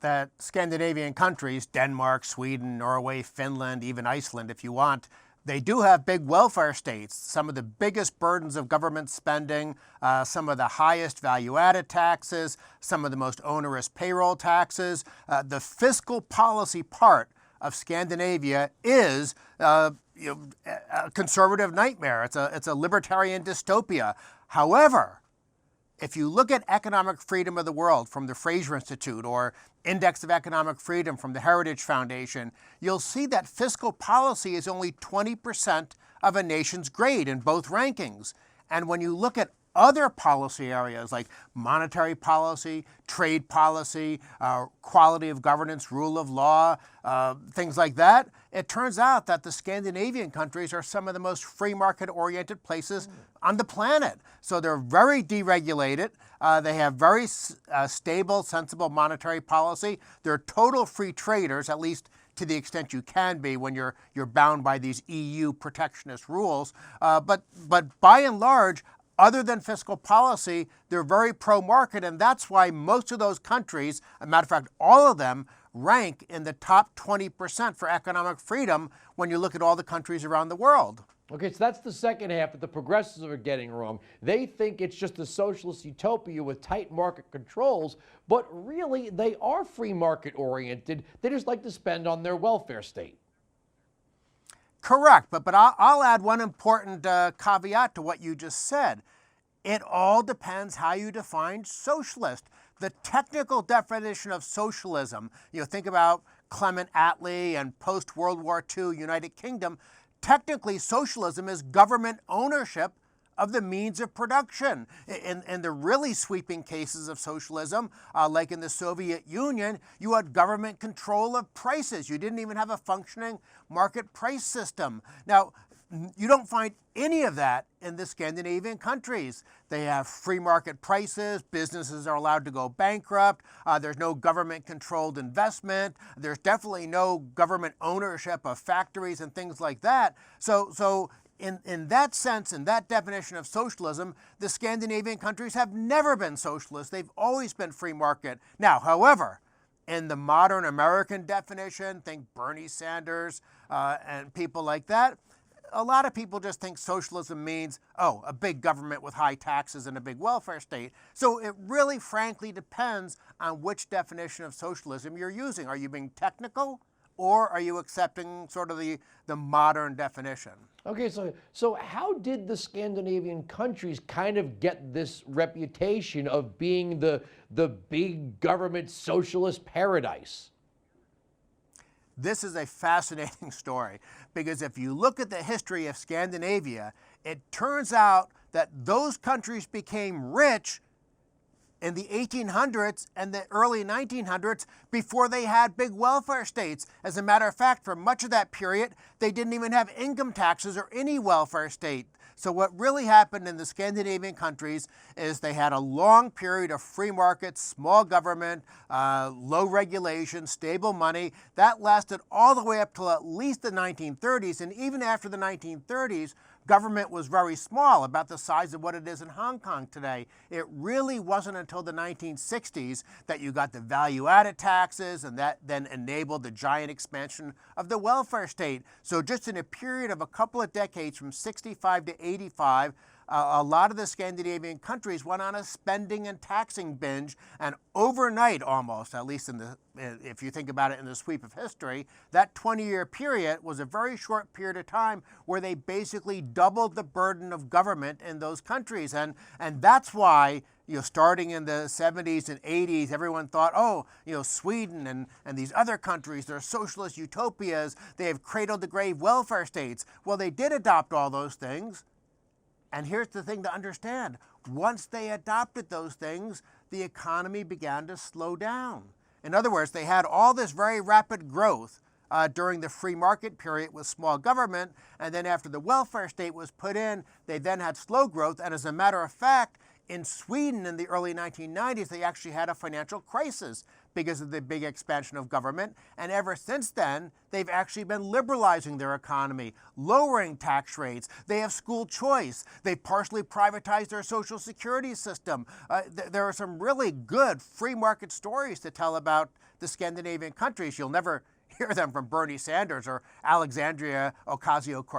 that Scandinavian countries, Denmark, Sweden, Norway, Finland, even Iceland if you want, they do have big welfare states, some of the biggest burdens of government spending, some of the highest value-added taxes, some of the most onerous payroll taxes. The fiscal policy part of Scandinavia is a conservative nightmare. It's a libertarian dystopia. However, if you look at economic freedom of the world from the Fraser Institute or Index of Economic Freedom from the Heritage Foundation, you'll see that fiscal policy is only 20% of a nation's grade in both rankings. And when you look at other policy areas like monetary policy, trade policy, quality of governance, rule of law, things like that, it turns out that the Scandinavian countries are some of the most free market-oriented places on the planet. So they're very deregulated. They have very stable, sensible monetary policy. They're total free traders, at least to the extent you can be when you're bound by these EU protectionist rules. But by and large, other than fiscal policy, they're very pro-market, and that's why most of those countries, as a matter of fact, all of them, rank in the top 20% for economic freedom when you look at all the countries around the world. Okay, so that's the second half that the progressives are getting wrong. They think it's just a socialist utopia with tight market controls, but really they are free market oriented. They just like to spend on their welfare state. Correct, but I'll add one important caveat to what you just said. It all depends how you define socialist. The technical definition of socialism, think about Clement Attlee and post-World War II United Kingdom, technically socialism is government ownership of the means of production. In the really sweeping cases of socialism, like in the Soviet Union, you had government control of prices. You didn't even have a functioning market price system. Now, you don't find any of that in the Scandinavian countries. They have free market prices, businesses are allowed to go bankrupt, there's no government-controlled investment, there's definitely no government ownership of factories and things like that. So in that sense, in that definition of socialism, the Scandinavian countries have never been socialist. They've always been free market. Now, however, in the modern American definition, think Bernie Sanders and people like that, a lot of people just think socialism means, a big government with high taxes and a big welfare state. So it really, frankly, depends on which definition of socialism you're using. Are you being technical, or are you accepting sort of the modern definition? Okay, so how did the Scandinavian countries kind of get this reputation of being the big government socialist paradise? This is a fascinating story, because if you look at the history of Scandinavia, it turns out that those countries became rich in the 1800s and the early 1900s before they had big welfare states. As a matter of fact, for much of that period, they didn't even have income taxes or any welfare state. So what really happened in the Scandinavian countries is they had a long period of free market, small government, low regulation, stable money. That lasted all the way up till at least the 1930s. And even after the 1930s, government was very small, about the size of what it is in Hong Kong today. It really wasn't until the 1960s that you got the value-added taxes, and that then enabled the giant expansion of the welfare state. So just in a period of a couple of decades, from 65 to 85, a lot of the Scandinavian countries went on a spending and taxing binge, and overnight almost, at least if you think about it in the sweep of history, that 20-year period was a very short period of time where they basically doubled the burden of government in those countries. And that's why, starting in the 70s and 80s, everyone thought, Sweden and these other countries, they're socialist utopias, they have cradle-to-grave welfare states. Well, they did adopt all those things. And here's the thing to understand. Once they adopted those things, the economy began to slow down. In other words, they had all this very rapid growth during the free market period with small government, and then after the welfare state was put in, they then had slow growth. And as a matter of fact, in Sweden in the early 1990s, they actually had a financial crisis because of the big expansion of government. And ever since then, they've actually been liberalizing their economy, lowering tax rates. They have school choice. They partially privatized their social security system. There are some really good free market stories to tell about the Scandinavian countries. You'll never hear them from Bernie Sanders or Alexandria Ocasio-Cortez.